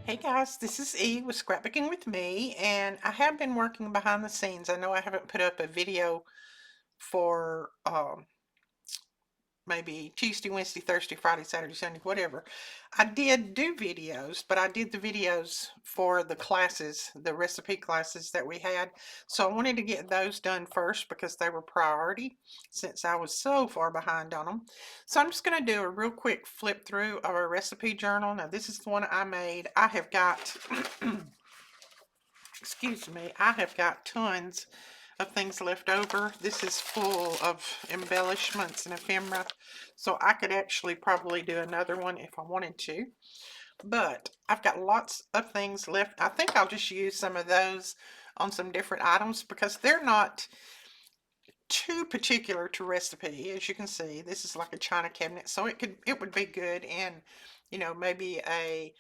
Hey guys, this is E with Scrapbooking with Me, and I have been working behind the scenes. I know I haven't put up a video for maybe Tuesday, Wednesday, Thursday, Friday, Saturday, Sunday, whatever. I did do videos, but I did the videos for the classes, the recipe classes that we had. So I wanted to get those done first because they were priority since I was so far behind on them. So I'm just going to do a real quick flip through of our recipe journal. Now this is the one I made. I have got excuse me, I have got tons of things left over. This is full of embellishments and ephemera, so I could actually probably do another one if I wanted to. But I've got lots of things left. I think I'll just use some of those on some different items because they're not too particular to recipe. As you can see, this is like a china cabinet, so it would be good in, maybe a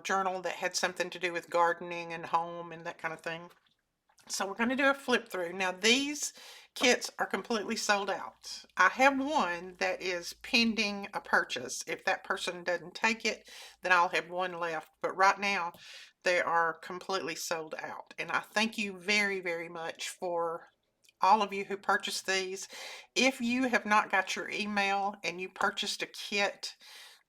journal that had something to do with gardening and home and that kind of thing. So we're going to do a flip through. Now these kits are completely sold out. I have one that is pending a purchase. If that person doesn't take it, then I'll have one left. But right now they are completely sold out. And I thank you very, very much for all of you who purchased these. If you have not got your email and you purchased a kit,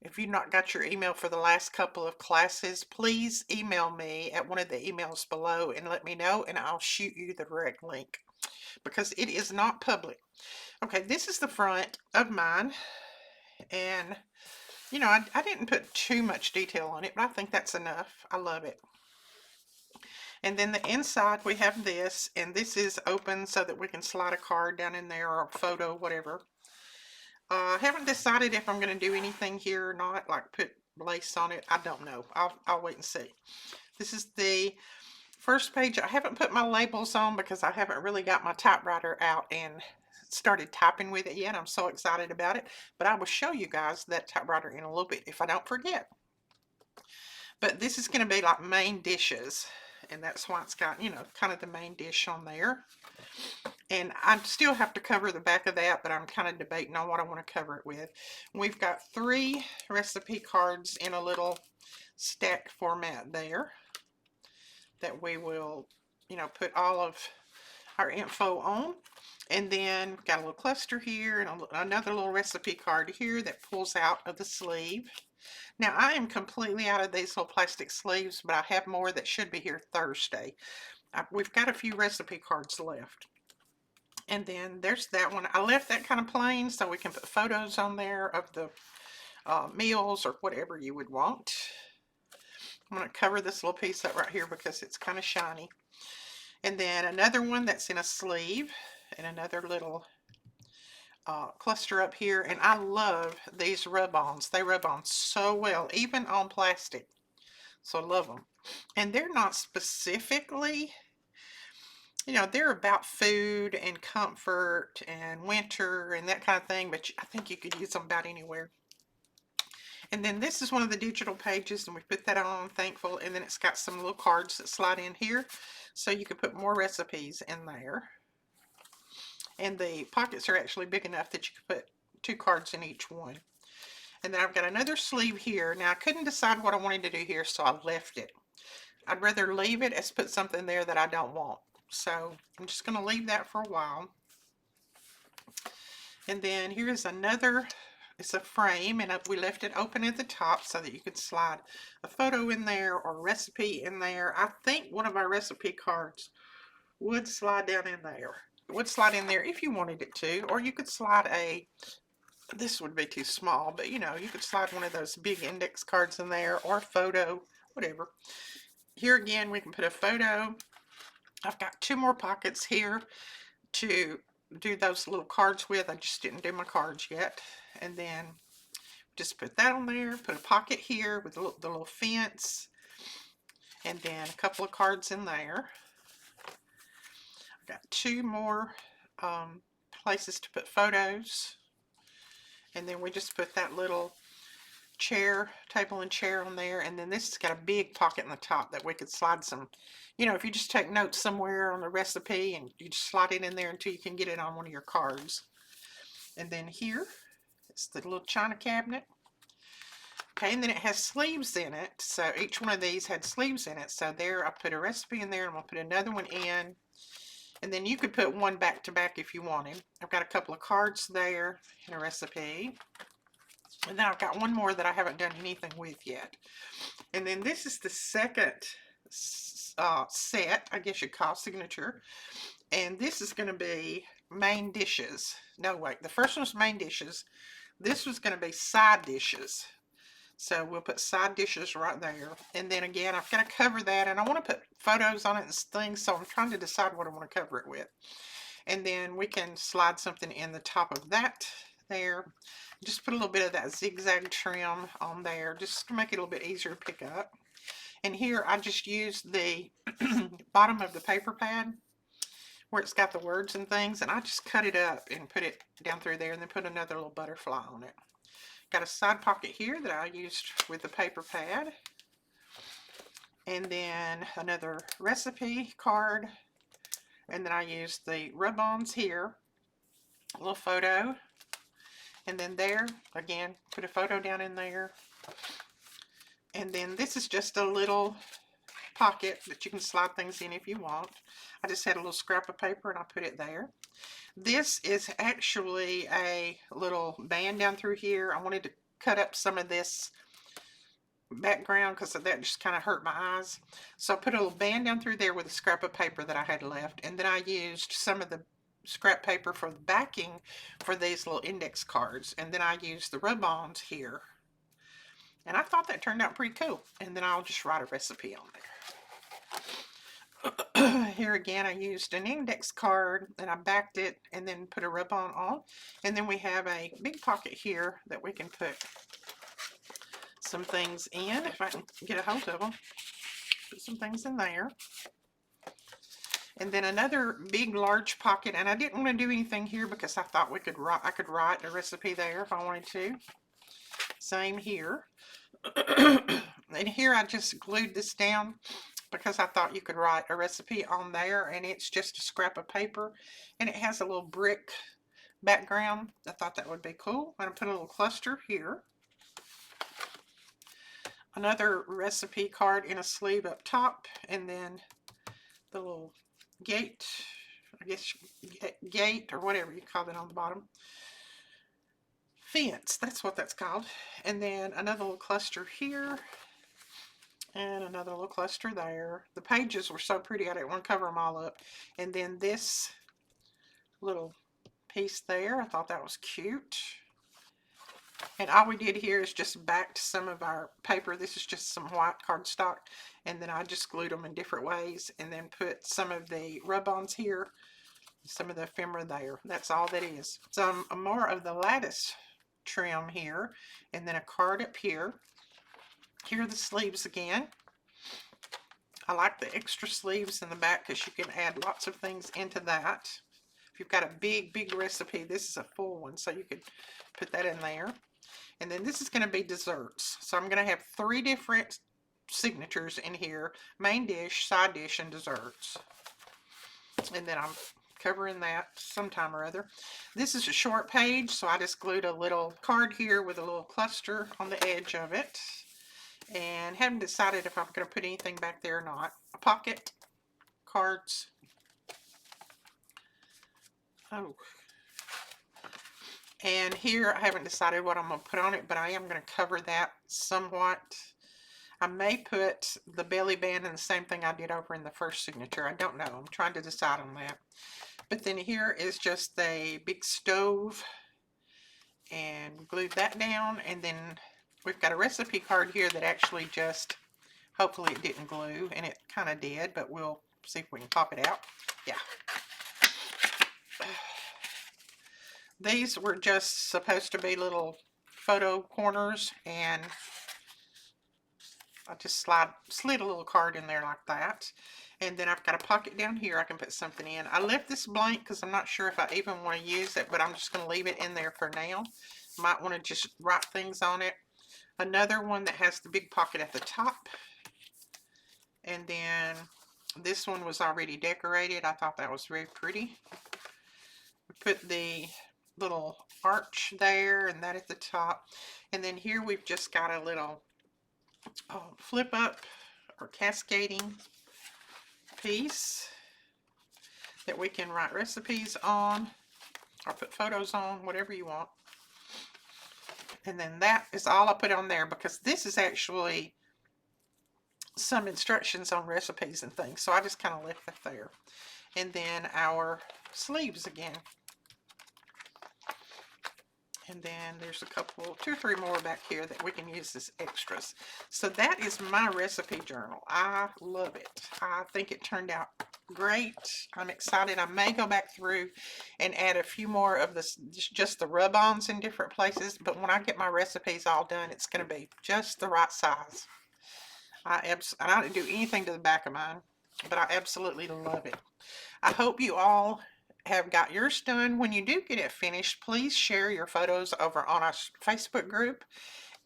if you've not got your email for the last couple of classes, please email me at one of the emails below and let me know, and I'll shoot you the direct link because it is not public. Okay, this is the front of mine, and I didn't put too much detail on it, but I think that's enough. I love it. And then the inside, we have this, and this is open so that we can slide a card down in there or a photo, whatever. I haven't decided if I'm going to do anything here or not, like put lace on it. I don't know. I'll wait and see. This is the first page. I haven't put my labels on because I haven't really got my typewriter out and started typing with it yet. I'm so excited about it. But I will show you guys that typewriter in a little bit if I don't forget. But this is going to be like main dishes. And that's why it's got, kind of the main dish on there. And I still have to cover the back of that, but I'm kind of debating on what I want to cover it with. We've got 3 recipe cards in a little stack format there that we will, put all of our info on. And then we've got a little cluster here and another little recipe card here that pulls out of the sleeve. Now I am completely out of these little plastic sleeves, but I have more that should be here Thursday. We've got a few recipe cards left. And then there's that one. I left that kind of plain so we can put photos on there of the meals or whatever you would want. I'm going to cover this little piece up right here because it's kind of shiny. And then another one that's in a sleeve and another little cluster up here. And I love these rub-ons. They rub on so well, even on plastic. So I love them. And they're not specifically, they're about food and comfort and winter and that kind of thing, but I think you could use them about anywhere. And then this is one of the digital pages, and we put that on, I'm thankful. And then it's got some little cards that slide in here, so you could put more recipes in there. And the pockets are actually big enough that you could put 2 cards in each one. And then I've got another sleeve here. Now I couldn't decide what I wanted to do here, so I left it. I'd rather leave it as put something there that I don't want. So I'm just going to leave that for a while. And then here's another, it's a frame, and we left it open at the top so that you could slide a photo in there or a recipe in there. I think one of our recipe cards would slide down in there. It would slide in there if you wanted it to, or you could slide this would be too small, but you could slide one of those big index cards in there or a photo, whatever. Here again, we can put a photo. I've got 2 more pockets here to do those little cards with. I just didn't do my cards yet. And then just put that on there, put a pocket here with the little fence, and then a couple of cards in there. I've got 2 more places to put photos. And then we just put that little table and chair on there. And then this has got a big pocket in the top that we could slide some, if you just take notes somewhere on the recipe and you just slide it in there until you can get it on one of your cards. And then here, it's the little china cabinet. Okay, and then it has sleeves in it. So each one of these had sleeves in it. So there, I put a recipe in there, and I'm going to put another one in. And then you could put one back to back if you wanted. I've got a couple of cards there and a recipe. And then I've got one more that I haven't done anything with yet. And then this is the second set, I guess you'd call signature. And this is going to be main dishes. No, wait, the first one was main dishes. This was going to be side dishes. So we'll put side dishes right there. And then again, I've got to cover that. And I want to put photos on it and things. So I'm trying to decide what I want to cover it with. And then we can slide something in the top of that there. Just put a little bit of that zigzag trim on there. Just to make it a little bit easier to pick up. And here I just used the bottom of the paper pad where it's got the words and things. And I just cut it up and put it down through there. And then put another little butterfly on it. Got a side pocket here that I used with the paper pad. And then another recipe card. And then I used the rub-ons here. A little photo. And then there, again, put a photo down in there. And then this is just a little pocket that you can slide things in if you want. I just had a little scrap of paper and I put it there. This is actually a little band down through here. I wanted to cut up some of this background because that just kind of hurt my eyes. So I put a little band down through there with a scrap of paper that I had left. And then I used some of the scrap paper for the backing for these little index cards. And then I used the rub-ons here. And I thought that turned out pretty cool. And then I'll just write a recipe on there. Here again, I used an index card and I backed it and then put a rub-on on. And then we have a big pocket here that we can put some things in. If I can get a hold of them. Put some things in there. And then another big large pocket. And I didn't want to do anything here because I thought I could write a recipe there if I wanted to. Same here. And here I just glued this down because I thought you could write a recipe on there, and it's just a scrap of paper and it has a little brick background. I thought that would be cool. I'm going to put a little cluster here. Another recipe card in a sleeve up top, and then the little gate, I guess gate or whatever you call it on the bottom. Fence, that's what that's called. And then another little cluster here. And another little cluster there. The pages were so pretty, I didn't want to cover them all up. And then this little piece there, I thought that was cute. And all we did here is just backed some of our paper. This is just some white cardstock. And then I just glued them in different ways. And then put some of the rub-ons here. Some of the ephemera there. That's all that is. Some more of the lattice trim here. And then a card up here. Here are the sleeves again. I like the extra sleeves in the back because you can add lots of things into that. If you've got a big recipe, this is a full one, so you could put that in there. And then this is going to be desserts. So I'm going to have 3 different signatures in here. Main dish, side dish, and desserts. And then I'm covering that sometime or other. This is a short page, so I just glued a little card here with a little cluster on the edge of it. And haven't decided if I'm going to put anything back there or not. A pocket, cards. Oh. And here I haven't decided what I'm going to put on it, but I am going to cover that somewhat. I may put the belly band in the same thing I did over in the first signature. I don't know. I'm trying to decide on that. But then here is just a big stove. And glued that down. And then we've got a recipe card here that actually just, hopefully it didn't glue, and it kind of did, but we'll see if we can pop it out. Yeah. These were just supposed to be little photo corners, and I just slid a little card in there like that. And then I've got a pocket down here I can put something in. I left this blank because I'm not sure if I even want to use it, but I'm just going to leave it in there for now. Might want to just write things on it. Another one that has the big pocket at the top. And then this one was already decorated. I thought that was very pretty. We put the little arch there, and that at the top. And then here we've just got a little flip up or cascading piece that we can write recipes on or put photos on, whatever you want. And then that is all I put on there, because this is actually some instructions on recipes and things, so I just kind of left that there. And then our sleeves again. And then there's a couple, 2 or 3 more back here that we can use as extras. So that is my recipe journal. I love it. I think it turned out great. I'm excited. I may go back through and add a few more of this, just the rub-ons in different places. But when I get my recipes all done, it's going to be just the right size. I didn't do anything to the back of mine, but I absolutely love it. I hope you all have got yours done. When you do get it finished, please share your photos over on our Facebook group,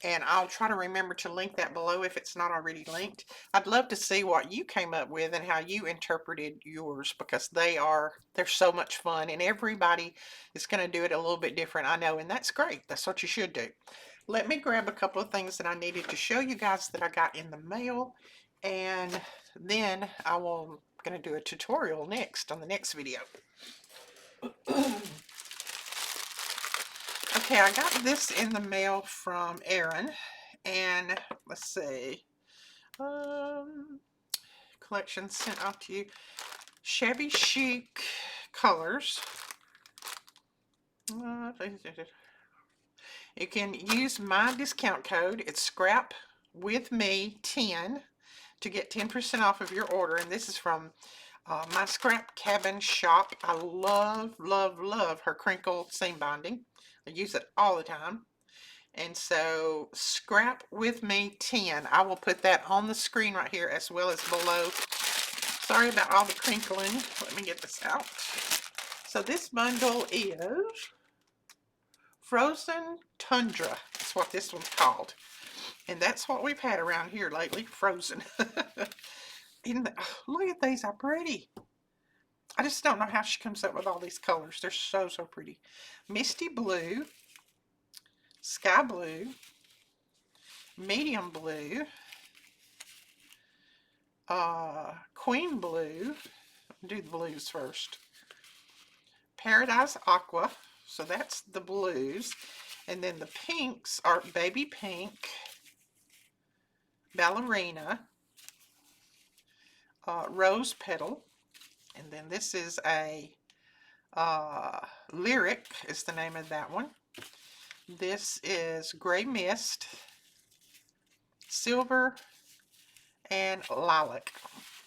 and I'll try to remember to link that below if it's not already linked. I'd love to see what you came up with and how you interpreted yours, because they're so much fun, and everybody is going to do it a little bit different, I know, and that's great. That's what you should do. Let me grab a couple of things that I needed to show you guys that I got in the mail, and then I will going to do a tutorial next on the next video. Okay, I got this in the mail from Erin, and let's see, collection sent out to you, Shabby Chic colors. You can use my discount code. It's ScrapWithMe10 to get 10% off of your order, and this is from My Scrap Cabin Shop. I love, love, love her crinkle seam binding. I use it all the time. And so Scrap With Me 10. I will put that on the screen right here as well as below. Sorry about all the crinkling. Let me get this out. So this bundle is Frozen Tundra. That's what this one's called. And that's what we've had around here lately, frozen. Look at these, how pretty. I just don't know how she comes up with all these colors. They're so, so pretty. Misty blue, sky blue, medium blue, queen blue. Do the blues first. Paradise aqua, so that's the blues. And then the pinks are baby pink, ballerina, rose petal, and then this is a lyric is the name of that one. This is gray mist, silver, and lilac.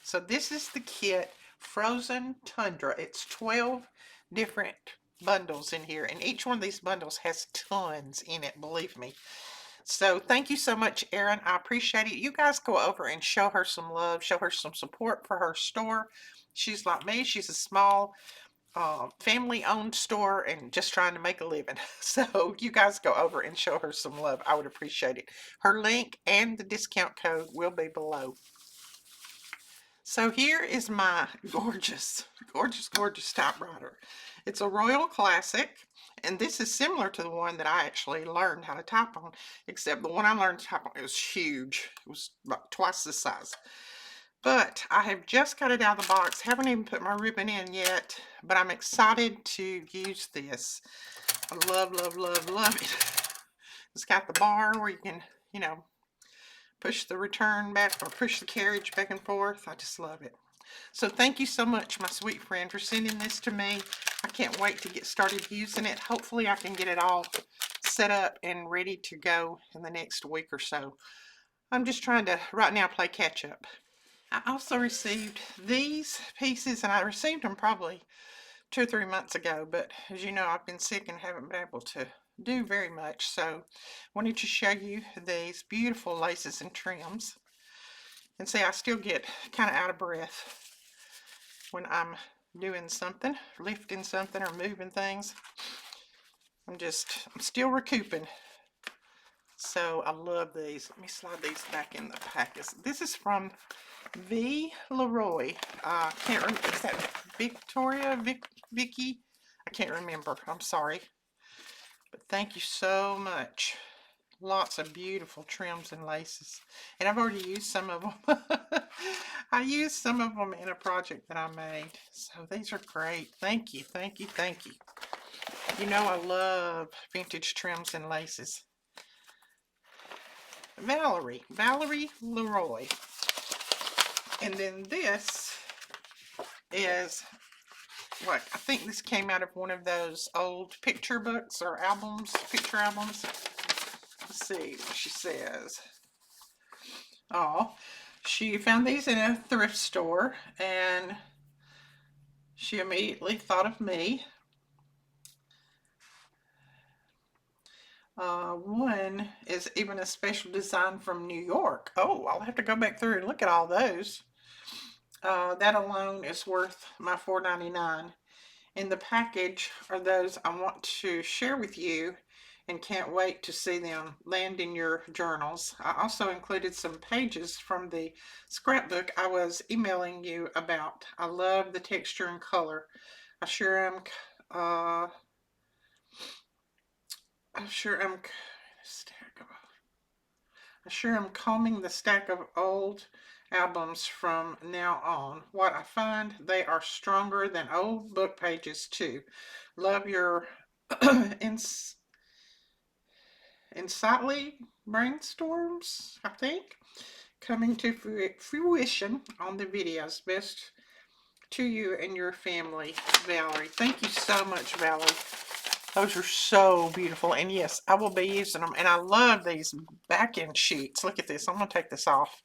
So this is the kit, Frozen Tundra. It's 12 different bundles in here, and each one of these bundles has tons in it, believe me. So thank you so much, Erin. I appreciate it. You guys go over and show her some love, show her some support for her store. She's like me. She's a small family-owned store and just trying to make a living. So you guys go over and show her some love. I would appreciate it. Her link and the discount code will be below. So here is my gorgeous, gorgeous, gorgeous typewriter. It's a Royal Classic, and this is similar to the one that I actually learned how to type on, except the one I learned to type on, it was huge. It was about twice the size. But I have just got it out of the box. Haven't even put my ribbon in yet, but I'm excited to use this. I love, love, love, love it. It's got the bar where you can, you know, push the return back or push the carriage back and forth. I just love it. So thank you so much, my sweet friend, for sending this to me. I can't wait to get started using it. Hopefully I can get it all set up and ready to go in the next week or so. I'm just trying to right now play catch up. I also received these pieces, and I received them probably 2 or 3 months ago, but as you know, I've been sick and haven't been able to do very much, so wanted to show you these beautiful laces and trims. And see, I still get kind of out of breath when I'm doing something, lifting something or moving things. I'm still recouping. So I love these. Let me slide these back in the package. This is from V. Leroy. Can't remember, is that Victoria? Vicky? I can't remember. I'm sorry. But thank you so much. Lots of beautiful trims and laces. And I've already used some of them. I used some of them in a project that I made. So these are great. Thank you, thank you, thank you. You know I love vintage trims and laces. Valerie Leroy. And then this is what I think this came out of one of those old picture books or albums, picture albums. Let's see what she says. Oh, she found these in a thrift store and she immediately thought of me. One is even a special design from New York. Oh, I'll have to go back through and look at all those. That alone is worth my $4.99. In the package are those I want to share with you and can't wait to see them land in your journals. I also included some pages from the scrapbook I was emailing you about. I love the texture and color. I sure am combing the stack of old albums from now on. What I find, they are stronger than old book pages too. Love your insightly brainstorms, I think, coming to fruition on the videos. Best to you and your family, Valerie. Thank you so much, Valerie. Those are so beautiful. And yes, I will be using them. And I love these back-end sheets. Look at this. I'm going to take this off.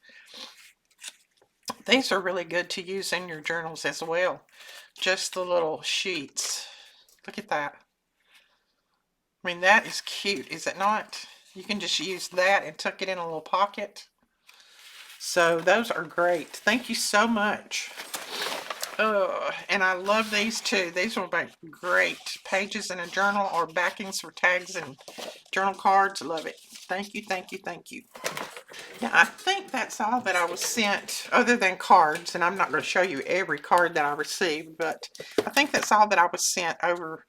These are really good to use in your journals as well. Just the little sheets. Look at that. I mean, that is cute, is it not? You can just use that and tuck it in a little pocket. So those are great. Thank you so much. And I love these too. These will make great pages in a journal or backings for tags and journal cards. Love it. Thank you, thank you, thank you. Now, I think that's all that I was sent, other than cards, and I'm not going to show you every card that I received, but I think that's all that I was sent over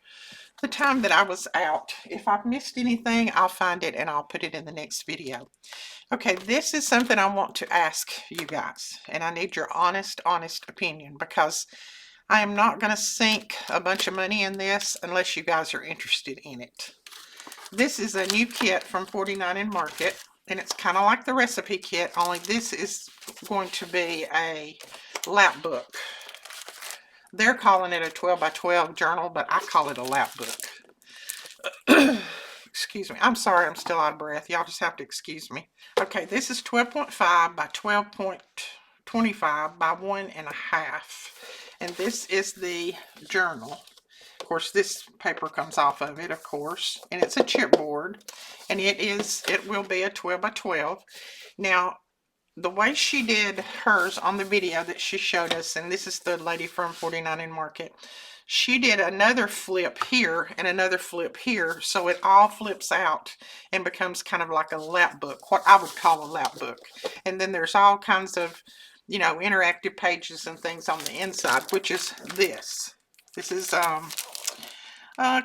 the time that I was out. If I've missed anything, I'll find it and I'll put it in the next video. Okay, this is something I want to ask you guys, and I need your honest opinion, because I am not going to sink a bunch of money in this unless you guys are interested in it. This is a new kit from 49 Market, and it's kind of like the recipe kit, only this is going to be a lap book. They're calling it a 12 by 12 journal, but I call it a lap book. Excuse me. I'm sorry, I'm still out of breath. Y'all just have to excuse me. Okay, this is 12.5 by 12.25 by 1.5. And this is the journal. Of course, this paper comes off of it, of course. And it's a chipboard. And it will be a 12 by 12. Now, the way she did hers on the video that she showed us, and this is the lady from 49 Market, she did another flip here and another flip here, so it all flips out and becomes kind of like a lap book, what I would call a lap book. And then there's all kinds of, you know, interactive pages and things on the inside, which is this. This is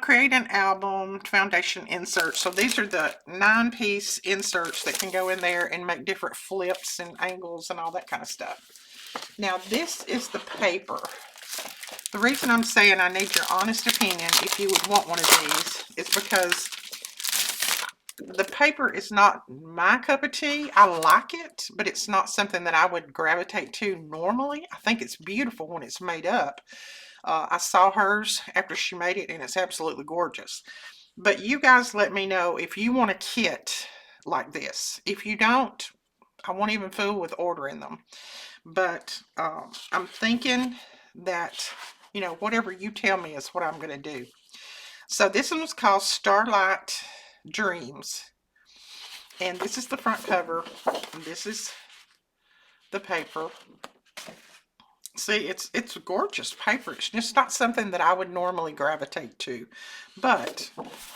create an album foundation insert. So these are the 9-piece inserts that can go in there and make different flips and angles and all that kind of stuff. Now this is the paper. The reason I'm saying I need your honest opinion if you would want one of these is because the paper is not my cup of tea. I like it, but it's not something that I would gravitate to normally. I think it's beautiful when it's made up. I saw hers after she made it, and it's absolutely gorgeous. But you guys let me know if you want a kit like this. If you don't, I won't even fool with ordering them. But I'm thinking that, you know, whatever you tell me is what I'm going to do. So this one was called Starlight Dreams. And this is the front cover. And this is the paper. See, it's gorgeous paper. It's just not something that I would normally gravitate to, but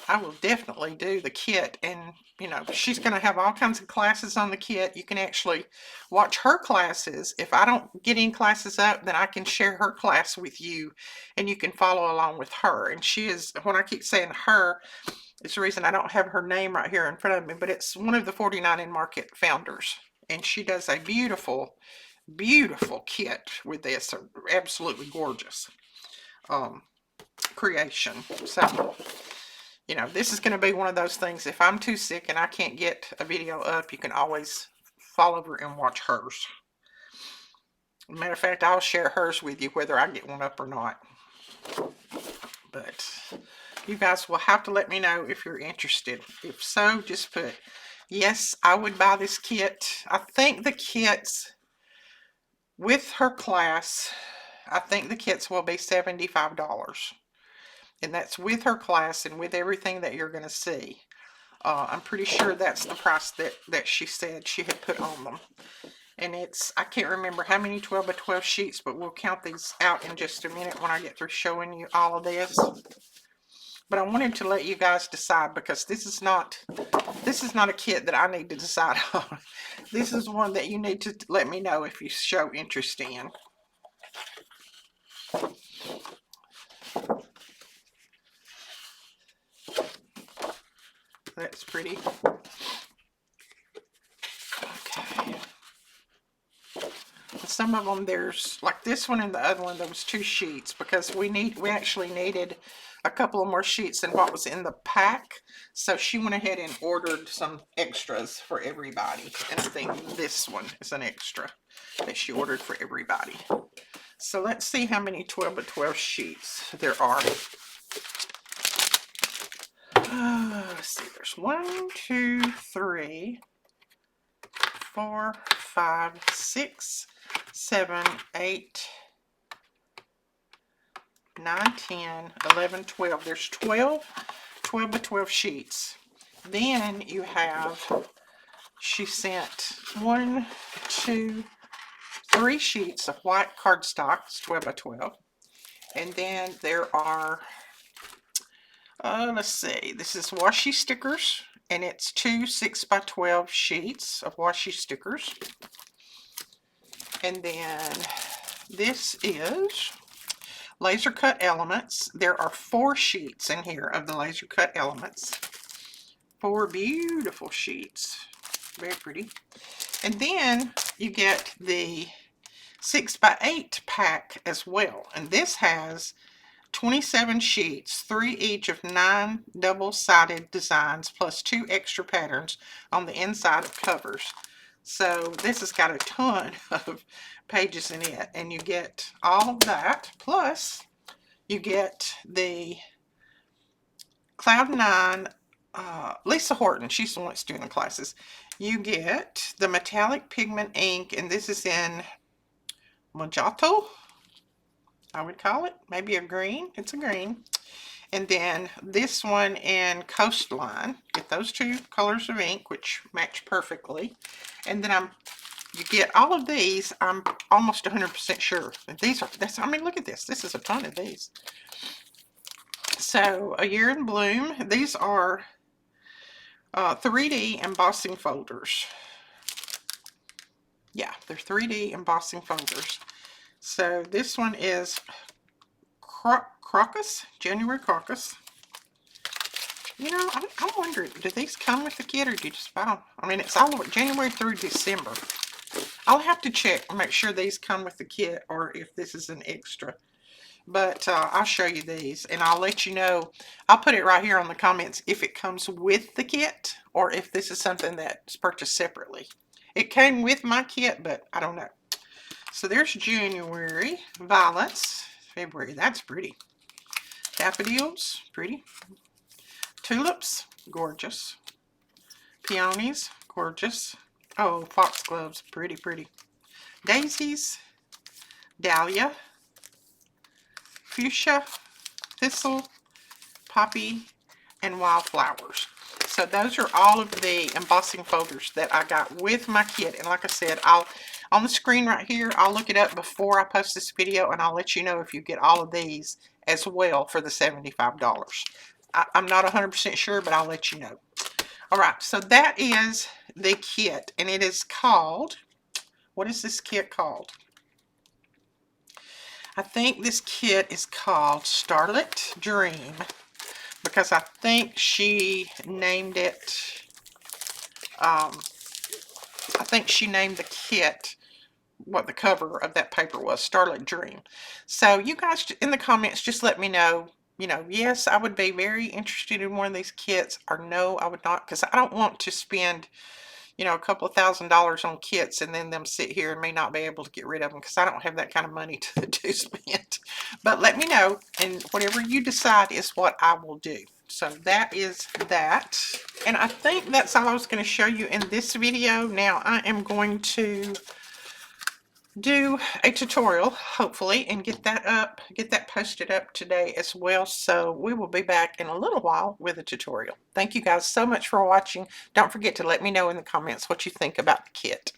I will definitely do the kit. And you know, she's going to have all kinds of classes on the kit. You can actually watch her classes. If I don't get any classes up, then I can share her class with you, and you can follow along with her. And she is, when I keep saying her, it's the reason I don't have her name right here in front of me, but it's one of the 49 in Market founders, and she does a beautiful kit with this, absolutely gorgeous creation. So, you know, this is going to be one of those things, if I'm too sick and I can't get a video up, you can always fall over and watch hers. Matter of fact, I'll share hers with you whether I get one up or not. But you guys will have to let me know if you're interested. If so, just put, yes, I would buy this kit. I think the kits with her class, I think the kits will be $75. And that's with her class and with everything that you're going to see. I'm pretty sure that's the price that she said she had put on them. And it's, I can't remember how many 12 by 12 sheets, but we'll count these out in just a minute when I get through showing you all of this. But I wanted to let you guys decide, because this is not a kit that I need to decide on. This is one that you need to let me know if you show interest in. That's pretty. Okay. Some of them, there's like this one and the other one, there was 2 sheets, because we actually needed a couple of more sheets than what was in the pack. So she went ahead and ordered some extras for everybody. And I think this one is an extra that she ordered for everybody. So let's see how many 12 by 12 sheets there are. Let's see, there's 1, 2, 3, 4, 5, 6, 7, 8, 9, 10, 11, 12. There's 12 by 12 sheets. Then you have, she sent 1, 2, 3 sheets of white cardstock, 12 by 12. And then there are, let's see, this is washi stickers, and it's 2 6 by 12 sheets of washi stickers. And then this is laser cut elements. There are 4 sheets in here of the laser cut elements. 4 beautiful sheets. Very pretty. And then you get the 6 by 8 pack as well. And this has 27 sheets, 3 each of 9 double-sided designs, plus 2 extra patterns on the inside of covers. So this has got a ton of pages in it, and you get all of that, plus you get the Cloud 9, Lisa Horton, she's the one that's doing the classes. You get the metallic pigment ink, and this is in Magento, I would call it, maybe a green. It's a green. And then this one in Coastline. Get those 2 colors of ink, which match perfectly. And then you get all of these. I'm almost 100% sure. These are, I mean, look at this. This is a ton of these. So, A Year in Bloom. These are 3D embossing folders. Yeah, they're 3D embossing folders. So this one is Crocus, January Crocus. You know, I'm wondering, do these come with the kit, or do you just buy them? I mean, it's all the way January through December. I'll have to check and make sure these come with the kit, or if this is an extra. But I'll show you these, and I'll let you know. I'll put it right here on the comments if it comes with the kit, or if this is something that's purchased separately. It came with my kit, but I don't know. So there's January. Violets. February. That's pretty. Daffodils. Pretty. Tulips. Gorgeous. Peonies. Gorgeous. Oh, foxgloves. Pretty, pretty. Daisies. Dahlia. Fuchsia. Thistle. Poppy. And wildflowers. So So those are all of the embossing folders that I got with my kit. And like I said, I'll on the screen right here, I'll look it up before I post this video, and I'll let you know if you get all of these as well for the $75. I'm not 100% sure, but I'll let you know. All right, so that is the kit, and it is called, what is this kit called? I think this kit is called Starlit Dream, because I think she named it, I think she named the kit what the cover of that paper was, Starlit Dream. So you guys in the comments, just let me know, you know, yes, I would be very interested in one of these kits, or no, I would not, because I don't want to spend, you know, a couple of $1,000s on kits and then them sit here and me not be able to get rid of them, because I don't have that kind of money to spend. But let me know, and whatever you decide is what I will do. So that is that. And I think that's all I was going to show you in this video. Now I am going to do a tutorial, hopefully, and get that posted up today as well. So we will be back in a little while with a tutorial. Thank you guys so much for watching. Don't forget to let me know in the comments what you think about the kit.